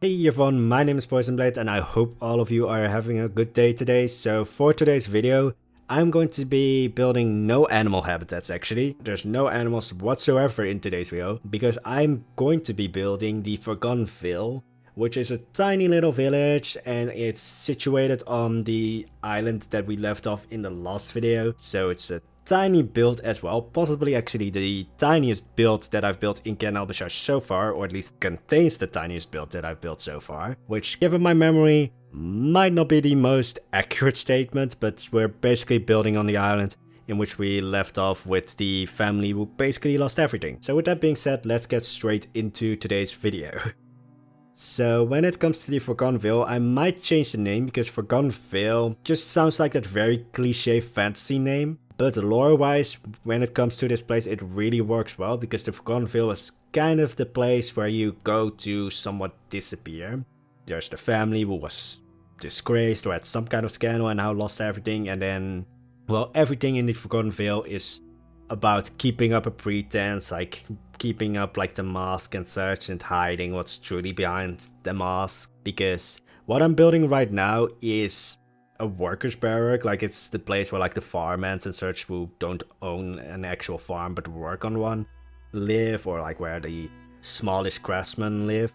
Hey everyone, my name is Poisonblade and I hope all of you are having a good day today. So for today's video, I'm going to be building no animal habitats actually. There's no animals whatsoever in today's video because I'm going to be building the Forgotten Vale, which is a tiny little village and it's situated on the island that we left off in the last video. So it's a tiny build as well, possibly actually the tiniest build that I've built in Kayan al-Bashar so far, or at least contains the tiniest build that I've built so far, which given my memory might not be the most accurate statement, but we're basically building on the island in which we left off with the family who basically lost everything. So with that being said, let's get straight into today's video. So when it comes to the Forgotten Vale, I might change the name because Forgotten Vale just sounds like that very cliche fantasy name. But lore-wise, when it comes to this place, it really works well because the Forgotten Vale is kind of the place where you go to somewhat disappear. There's the family who was disgraced or had some kind of scandal and now lost everything, and then, well, everything in the Forgotten Vale is about keeping up a pretense, like keeping up like the mask and such, and hiding what's truly behind the mask. Because what I'm building right now is a workers barrack, like it's the place where like the farmhands and such who don't own an actual farm but work on one live, or like where the smallish craftsmen live.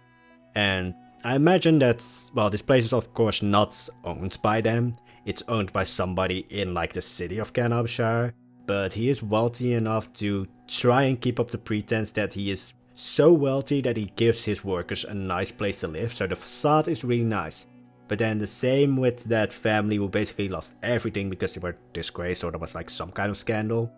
And I imagine that, well, this place is of course not owned by them, it's owned by somebody in like the city of Kayan al-Bashar, but he is wealthy enough to try and keep up the pretense that he is so wealthy that he gives his workers a nice place to live, so the facade is really nice. But then the same with that family who basically lost everything because they were disgraced or there was like some kind of scandal.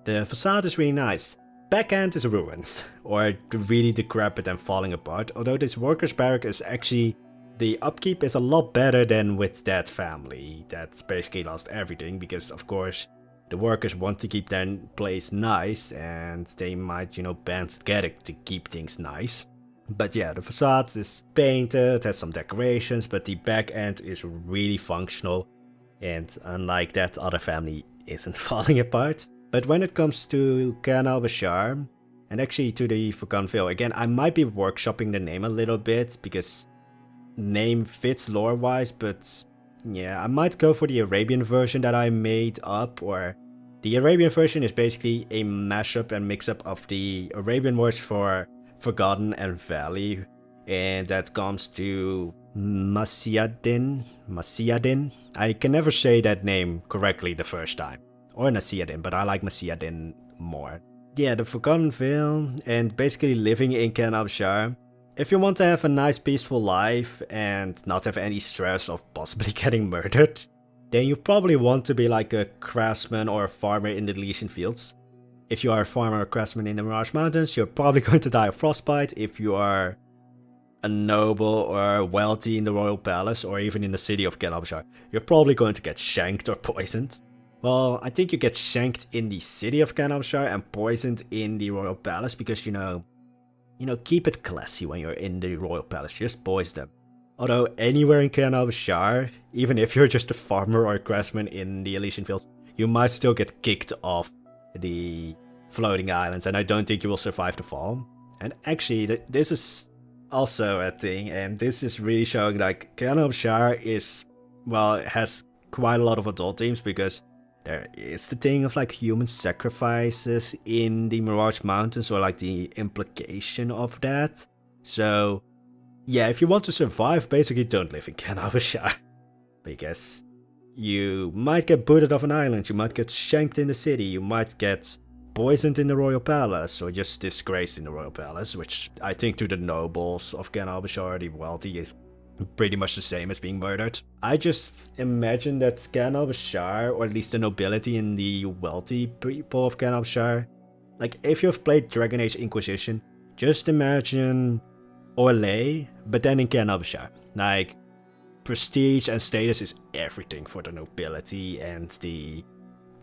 The facade is really nice. Backhand is ruins, or really decrepit and falling apart, although this workers barrack is actually, the upkeep is a lot better than with that family that's basically lost everything, because of course the workers want to keep their place nice and they might, you know, band together to keep things nice. But yeah, the facade is painted, has some decorations, but the back end is really functional, and unlike that other family, isn't falling apart. But when it comes to Kayan al-Bashar, and actually to the Forgotten Vale, again, I might be workshopping the name a little bit, because name fits lore-wise, but yeah, I might go for the Arabian version that I made up, or the Arabian version is basically a mashup and mix-up of the Arabian words for Forgotten and Valley, and that comes to Masyadin. I can never say that name correctly the first time, or Nasyadin, but I like Masyadin more. Yeah, the Forgotten Vale, and basically living in Kayan al-Bashar. If you want to have a nice peaceful life and not have any stress of possibly getting murdered, then you probably want to be like a craftsman or a farmer in the Elysian Fields. If you are a farmer or craftsman in the Mirage Mountains, you're probably going to die of frostbite. If you are a noble or wealthy in the Royal Palace, or even in the city of Kayan al-Bashar, you're probably going to get shanked or poisoned. Well, I think you get shanked in the city of Kayan al-Bashar and poisoned in the Royal Palace, because you know, keep it classy when you're in the Royal Palace, just poison them. Although anywhere in Kayan al-Bashar, even if you're just a farmer or a craftsman in the Elysian Fields, you might still get kicked off the floating islands, and I don't think you will survive the fall. And actually, this is also a thing, and this is really showing like Kayan al-Bashar is, well, it has quite a lot of adult themes, because there is the thing of like human sacrifices in the Mirage Mountains, or like the implication of that. So yeah, if you want to survive, basically don't live in Kayan al-Bashar, because you might get booted off an island, you might get shanked in the city, you might get poisoned in the Royal Palace, or just disgraced in the Royal Palace, which I think to the nobles of Kayan al-Bashar, the wealthy, is pretty much the same as being murdered. I just imagine that Kayan al-Bashar, or at least the nobility and the wealthy people of Kayan al-Bashar, like if you've played Dragon Age Inquisition, just imagine Orlais, but then in Kayan al-Bashar. Like, prestige and status is everything for the nobility and the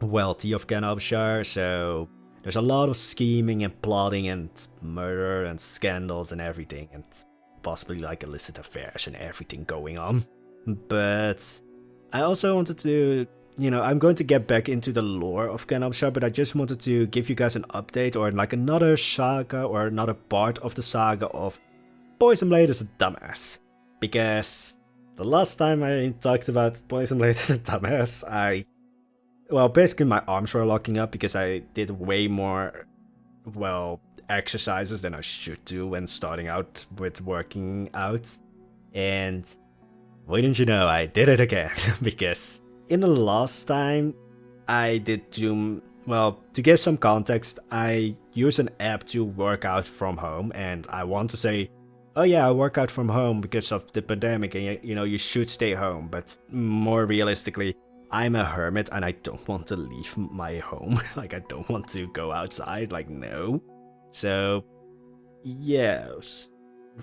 wealthy of Kayan al-Bashar, so there's a lot of scheming and plotting and murder and scandals and everything, and possibly like illicit affairs and everything going on. But I also wanted to, you know, I'm going to get back into the lore of Kayan al-Bashar, but I just wanted to give you guys an update, or like another saga or another part of the saga of Poisonblade is a dumbass. because the last time I talked about Poisonblade as a dumbass, well, basically my arms were locking up because I did way more, well, exercises than I should do when starting out with working out. And wouldn't you know, I did it again, because in the last time I did do, well, to give some context, I use an app to work out from home, and I want to say, oh yeah, I work out from home because of the pandemic, and you know, you should stay home, but more realistically, I'm a hermit and I don't want to leave my home. Like, I don't want to go outside, like, no. So, yeah,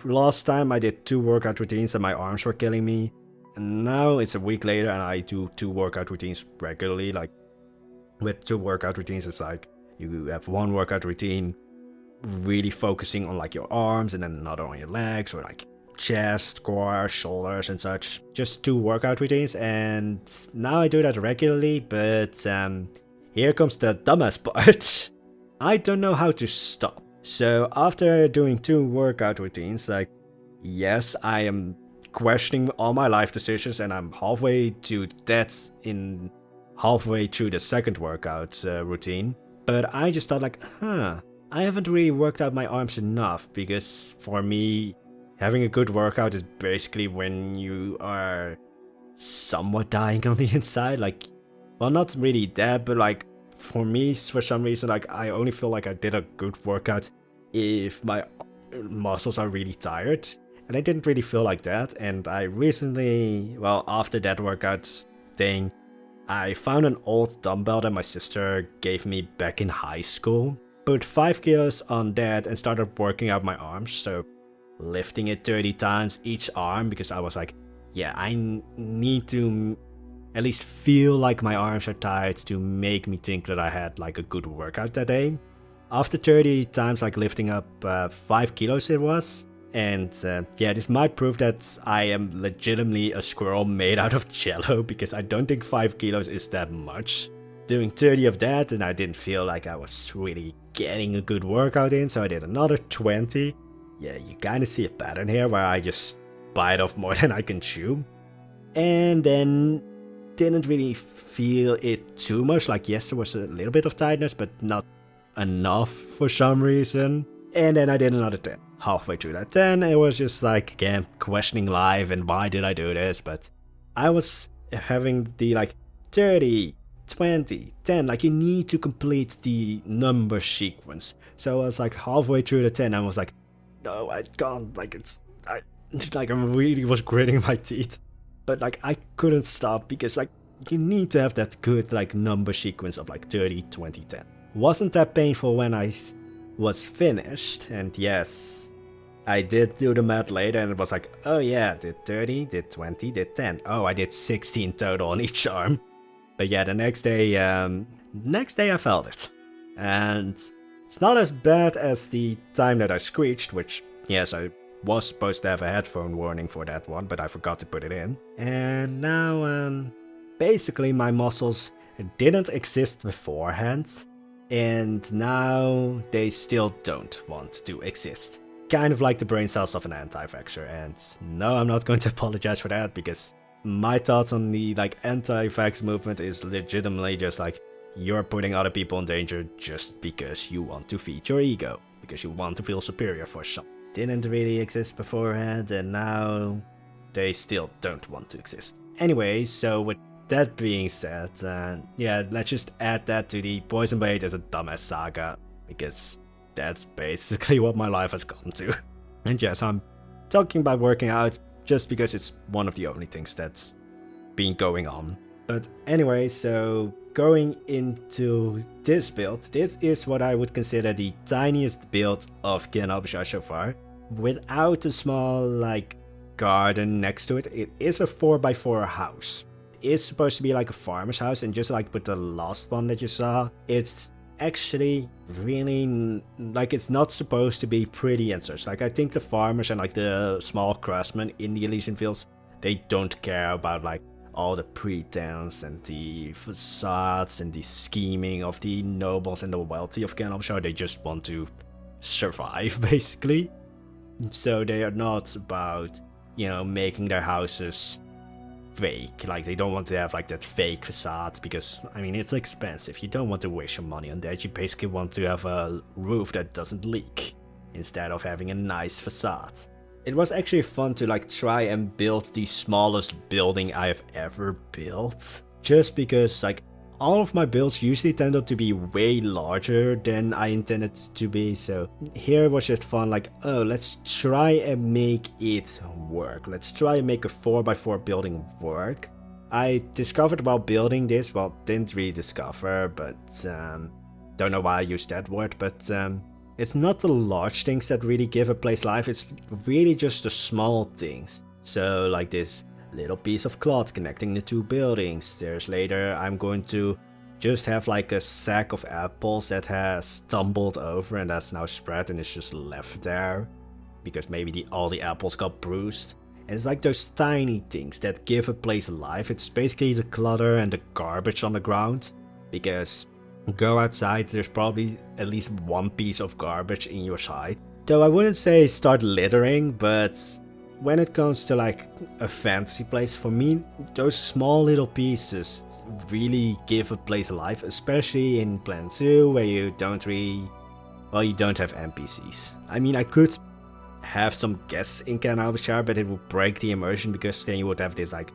last time I did 2 workout routines and my arms were killing me. And now it's a week later and I do 2 workout routines regularly. Like, with 2 workout routines, it's like you have 1 workout routine really focusing on like your arms, and then another on your legs, or like chest, core, shoulders and such. Just 2 workout routines, and now I do that regularly, but here comes the dumbest part. I don't know how to stop. So after doing 2 workout routines, like, yes, I am questioning all my life decisions, and I'm halfway through the 2nd workout routine. But I just thought like, I haven't really worked out my arms enough, because for me, having a good workout is basically when you are somewhat dying on the inside. Like, well, not really that, but like, for me, for some reason, like, I only feel like I did a good workout if my muscles are really tired. And I didn't really feel like that. And I recently, well, after that workout thing, I found an old dumbbell that my sister gave me back in high school. Put 5 kilos on that and started working out my arms. So lifting it 30 times each arm, because I was like, yeah, I need to at least feel like my arms are tired to make me think that I had like a good workout that day. After 30 times, like lifting up 5 kilos it was. And yeah, this might prove that I am legitimately a squirrel made out of jello, because I don't think 5 kilos is that much. Doing 30 of that, and I didn't feel like I was really getting a good workout in, so I did another 20. Yeah, you kind of see a pattern here where I just bite off more than I can chew. And then didn't really feel it too much. Like, yes, there was a little bit of tiredness, but not enough for some reason. And then I did another 10. Halfway through that 10, it was just like, again, questioning life and why did I do this? But I was having the like 30, 20, 10, like you need to complete the number sequence. So I was like halfway through the 10, I was like, no, I can't, like I really was gritting my teeth. But like I couldn't stop, because like you need to have that good like number sequence of like 30, 20, 10. Wasn't that painful when I was finished, and yes, I did do the math later and it was like, oh yeah, did 30, did 20, did 10. Oh, I did 16 total on each arm. But yeah, the next day I felt it. And it's not as bad as the time that I screeched, which, yes, I was supposed to have a headphone warning for that one, but I forgot to put it in. And now, basically my muscles didn't exist beforehand, and now they still don't want to exist. Kind of like the brain cells of an anti-vaxxer, and no, I'm not going to apologize for that, because my thoughts on the like anti-vax movement is legitimately just like, you're putting other people in danger just because you want to feed your ego, because you want to feel superior for something. Didn't really exist beforehand, and now they still don't want to exist. Anyway, so with that being said, yeah, let's just add that to the Poisonblade as a dumbass saga, because that's basically what my life has come to. And yes, I'm talking about working out just because it's one of the only things that's been going on. But anyway, so going into this build, this is what I would consider the tiniest build of Kayan al-Bashar so far. Without a small like garden next to it, it is a 4x4 house. It is supposed to be like a farmer's house, and just like with the last one that you saw, it's actually really like, it's not supposed to be pretty and such. Like, I think the farmers and like the small craftsmen in the Elysian Fields, they don't care about like all the pretense and the facades and the scheming of the nobles and the wealthy of Kayan al-Bashar. They just want to survive, basically. So they are not about you know, making their houses fake. Like, they don't want to have like that fake facade because, I mean, it's expensive. You don't want to waste your money on that. You basically want to have a roof that doesn't leak instead of having a nice facade. It was actually fun to like try and build the smallest building I have ever built, just because like all of my builds usually tend up to be way larger than I intended to be, so here it was just fun, like, oh, let's try and make it work. Let's try and make a 4x4 building work. I discovered while building this, well, didn't really discover, but don't know why I used that word, but it's not the large things that really give a place life, it's really just the small things. So like this little piece of cloth connecting the two buildings. There's later I'm going to just have like a sack of apples that has tumbled over and that's now spread and it's just left there because maybe all the apples got bruised. And it's like those tiny things that give a place life. It's basically the clutter and the garbage on the ground, because go outside, there's probably at least one piece of garbage in your sight. Though I wouldn't say start littering, but when it comes to like a fantasy place, for me, those small little pieces really give a place life, especially in Plan Zoo where you don't really, well, you don't have NPCs. I mean, I could have some guests in Kayan al-Bashar, but it would break the immersion because then you would have this like,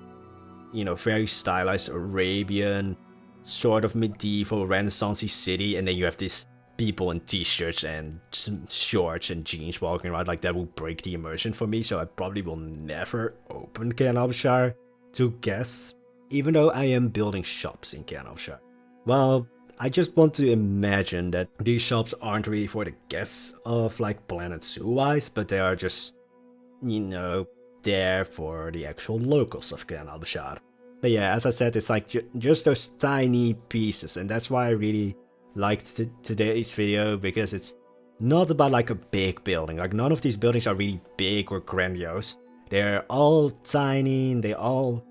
you know, very stylized Arabian, sort of medieval Renaissance-y city, and then you have these people in t-shirts and shorts and jeans walking around. Like, that will break the immersion for me, so I probably will never open Kayan al-Bashar to guests, even though I am building shops in Kayan al-Bashar. Well, I just want to imagine that these shops aren't really for the guests of like Planet Zoo-wise, but they are just, you know, there for the actual locals of Kayan al-Bashar. But yeah, as I said, it's like just those tiny pieces, and that's why I really liked today's video, because it's not about like a big building. Like, none of these buildings are really big or grandiose. They're all tiny and they all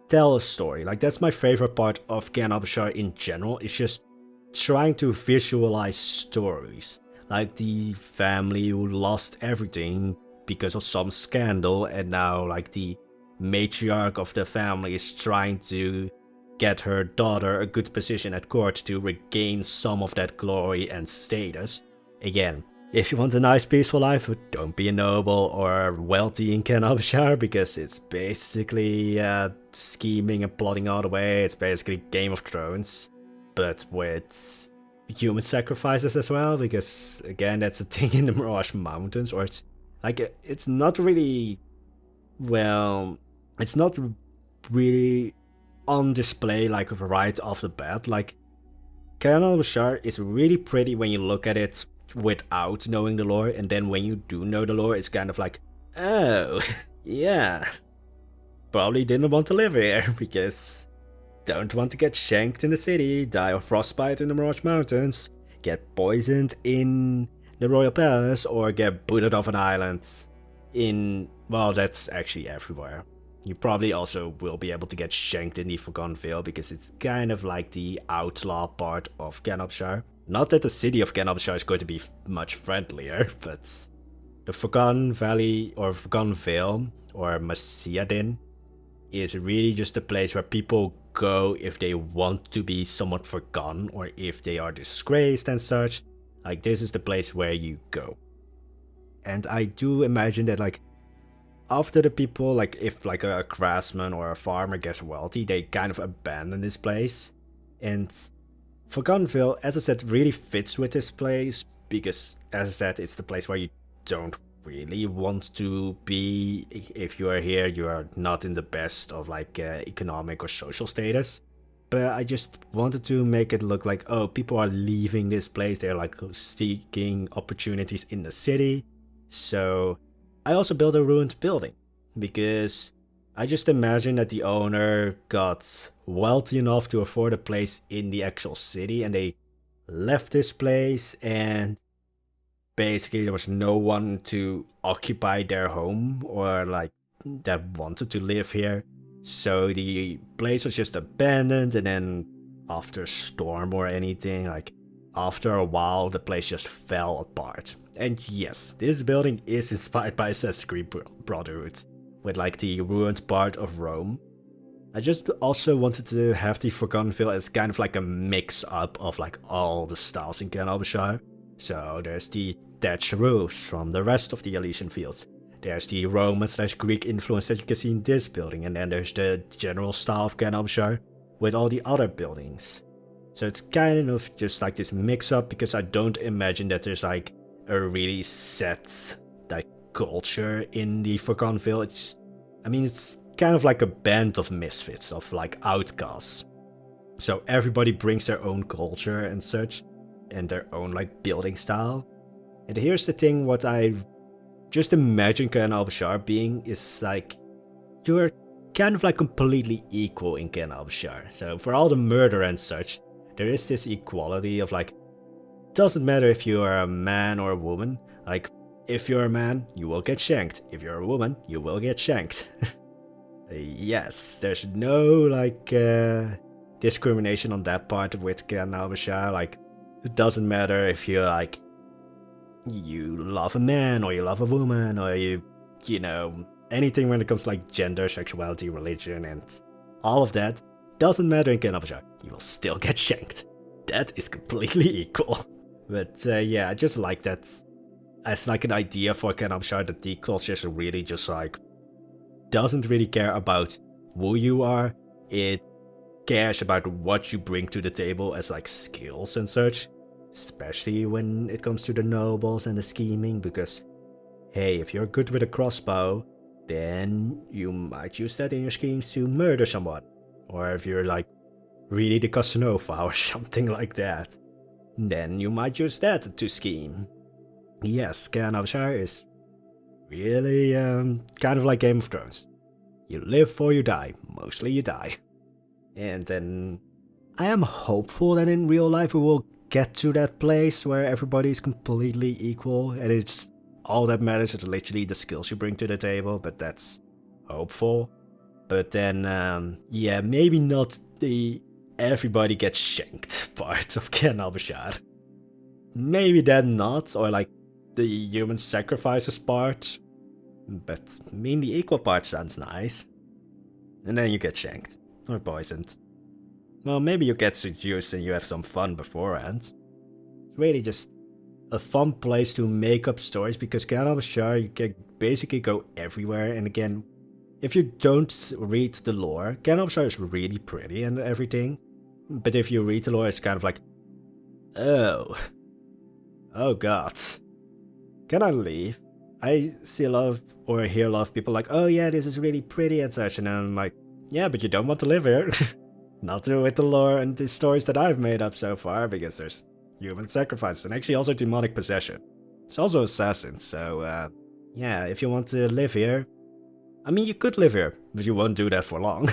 tell a story. Like, that's my favorite part of Kayan al-Bashar in general. It's just trying to visualize stories. Like the family who lost everything because of some scandal, and now like the matriarch of the family is trying to get her daughter a good position at court to regain some of that glory and status. Again, if you want a nice peaceful life, don't be a noble or wealthy in Kayan al-Bashar, because it's basically scheming and plotting all the way. It's basically Game of Thrones, but with human sacrifices as well, because again, that's a thing in the Mirage Mountains. Or it's like, it's not really, well, it's not really on display like right off the bat. Like, Kayan al-Bashar is really pretty when you look at it without knowing the lore, and then when you do know the lore, it's kind of like, oh, yeah, probably didn't want to live here, because don't want to get shanked in the city, die of frostbite in the Mirage Mountains, get poisoned in the Royal Palace, or get booted off an island in, well, that's actually everywhere. You probably also will be able to get shanked in the Forgotten Vale, because it's kind of like the outlaw part of Kayan al-Bashar. Not that the city of Kayan al-Bashar is going to be much friendlier, but the Forgotten Valley or Forgotten Vale or Masiadin is really just a place where people go if they want to be somewhat forgotten or if they are disgraced and such. Like, this is the place where you go. And I do imagine that, like, after the people, like, if like a craftsman or a farmer gets wealthy, they kind of abandon this place. And Forgotten Vale, as I said, really fits with this place, because, as I said, it's the place where you don't really want to be. If you are here, you are not in the best of like economic or social status. But I just wanted to make it look like, oh, people are leaving this place, they're like seeking opportunities in the city. So I also built a ruined building, because I just imagine that the owner got wealthy enough to afford a place in the actual city, and they left this place, and basically there was no one to occupy their home or like that wanted to live here. So the place was just abandoned, and then after a storm or anything, like after a while, the place just fell apart. And yes, this building is inspired by Assassin's Creed Brotherhood. with like the ruined part of Rome. I just also wanted to have the Forgotten Vale as kind of like a mix up of like all the styles in Kayan al-Bashar. So there's the thatched roofs from the rest of the Elysian Fields. There's the Roman/Greek influence that you can see in this building, and then there's the general style of Kayan al-Bashar with all the other buildings. So it's kind of just like this mix up, because I don't imagine that there's like a really set like culture in the Forgotten Vale. It's kind of like a band of misfits, of like outcasts. So everybody brings their own culture and such, and their own like building style. And here's the thing, what I just imagine Kayan al-Bashar being is like, you're kind of like completely equal in Kayan al-Bashar. So for all the murder and such, there is this equality of like, doesn't matter if you are a man or a woman. Like, if you're a man, you will get shanked. If you're a woman, you will get shanked. Yes, there's no like discrimination on that part with Kayan al-Bashar. Like, it doesn't matter if you're like, you love a man or you love a woman, or you know, anything when it comes to like gender, sexuality, religion, and all of that. Doesn't matter in Kayan al-Bashar. You will still get shanked. That is completely equal. But yeah, I just like that as like an idea for Kayan al-Bashar, that the culture is really just like, doesn't really care about who you are. It cares about what you bring to the table as like skills and such. Especially when it comes to the nobles and the scheming, because hey, if you're good with a crossbow, then you might use that in your schemes to murder someone. Or if you're like really the Casanova or something like that, then you might use that to scheme. Yes, Kayan al-Bashar is really kind of like Game of Thrones. You live or you die. Mostly you die. And then I am hopeful that in real life we will get to that place where everybody is completely equal, and it's all that matters is literally the skills you bring to the table. But that's hopeful. But then yeah, maybe not the everybody gets shanked part of Kayan al-Bashar. Maybe that not, or like the human sacrifices part. But I mean, the equal part sounds nice. And then you get shanked or poisoned. Well, maybe you get seduced and you have some fun beforehand. It's really just a fun place to make up stories, because Kayan al-Bashar, you can basically go everywhere. And again, if you don't read the lore, Kayan al-Bashar is really pretty and everything. But if you read the lore, it's kind of like, oh god, can I leave? I see a lot of, or hear a lot of people like, oh yeah, this is really pretty and such. And I'm like, yeah, but you don't want to live here. Not with the lore and the stories that I've made up so far, because there's human sacrifice and actually also demonic possession. It's also assassins, so yeah, if you want to live here, I mean, you could live here, but you won't do that for long.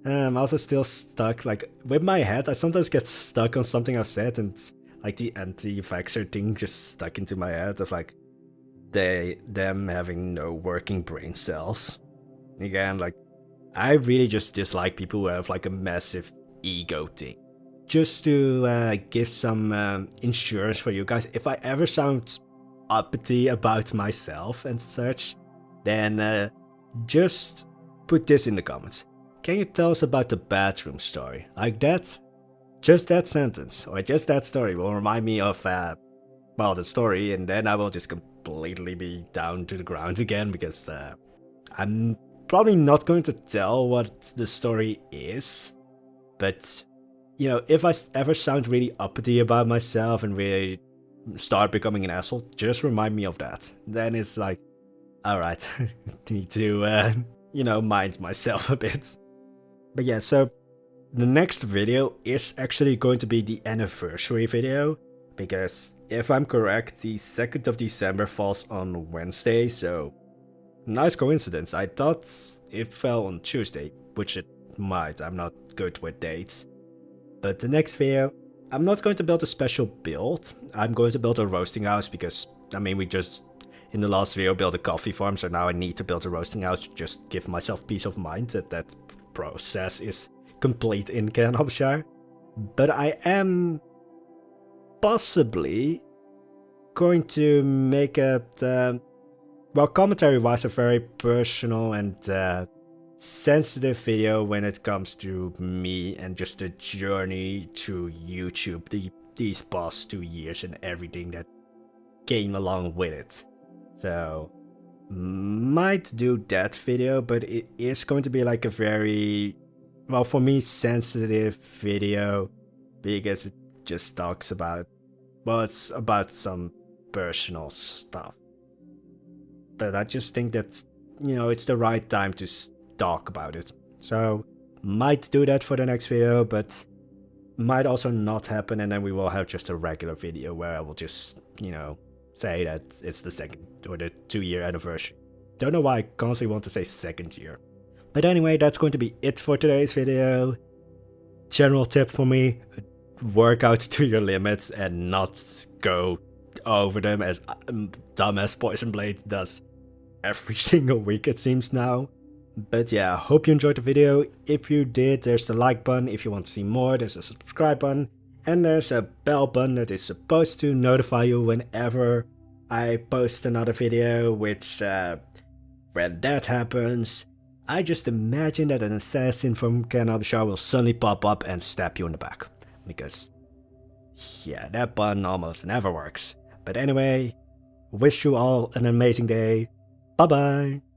I'm also still stuck, like, with my head, I sometimes get stuck on something I've said, and like the anti-vaxxer thing just stuck into my head of like, them having no working brain cells. Again, like, I really just dislike people who have like a massive ego thing. Just to give some insurance for you guys, if I ever sound uppity about myself and such, then just put this in the comments. Can you tell us about the bathroom story? Like that? Just that sentence, or just that story will remind me of, well, the story, and then I will just completely be down to the ground again, because I'm probably not going to tell what the story is, but, you know, if I ever sound really uppity about myself and really start becoming an asshole, just remind me of that. Then it's like, alright, need to, you know, mind myself a bit. But yeah, so the next video is actually going to be the anniversary video, because if I'm correct, the 2nd of December falls on Wednesday, so nice coincidence. I thought it fell on Tuesday, which it might. I'm not good with dates. But the next video, I'm not going to build a special build. I'm going to build a roasting house, because, I mean, we just, in the last video, built a coffee farm, so now I need to build a roasting house to just give myself peace of mind that that process is complete in Kayan al-Bashar. But I am possibly going to make it well, commentary was a very personal and sensitive video when it comes to me and just the journey to YouTube, these past 2 years and everything that came along with it. So might do that video, but it is going to be like a very, well, for me, sensitive video, because it just talks about, well, it's about some personal stuff. But I just think that, you know, it's the right time to talk about it. So might do that for the next video, but might also not happen, and then we will have just a regular video where I will just, you know, say that it's the 2nd or the 2-year anniversary. Don't know why I constantly want to say 2nd year. But anyway, that's going to be it for today's video. General tip for me, work out to your limits and not go over them as dumb as Poisonblade does every single week, it seems now. But yeah, hope you enjoyed the video. If you did, there's the like button. If you want to see more, there's a subscribe button. And there's a bell button that is supposed to notify you whenever I post another video, which when that happens, I just imagine that an assassin from Kayan al-Bashar will suddenly pop up and stab you in the back. Because, yeah, that button almost never works. But anyway, wish you all an amazing day. Bye bye!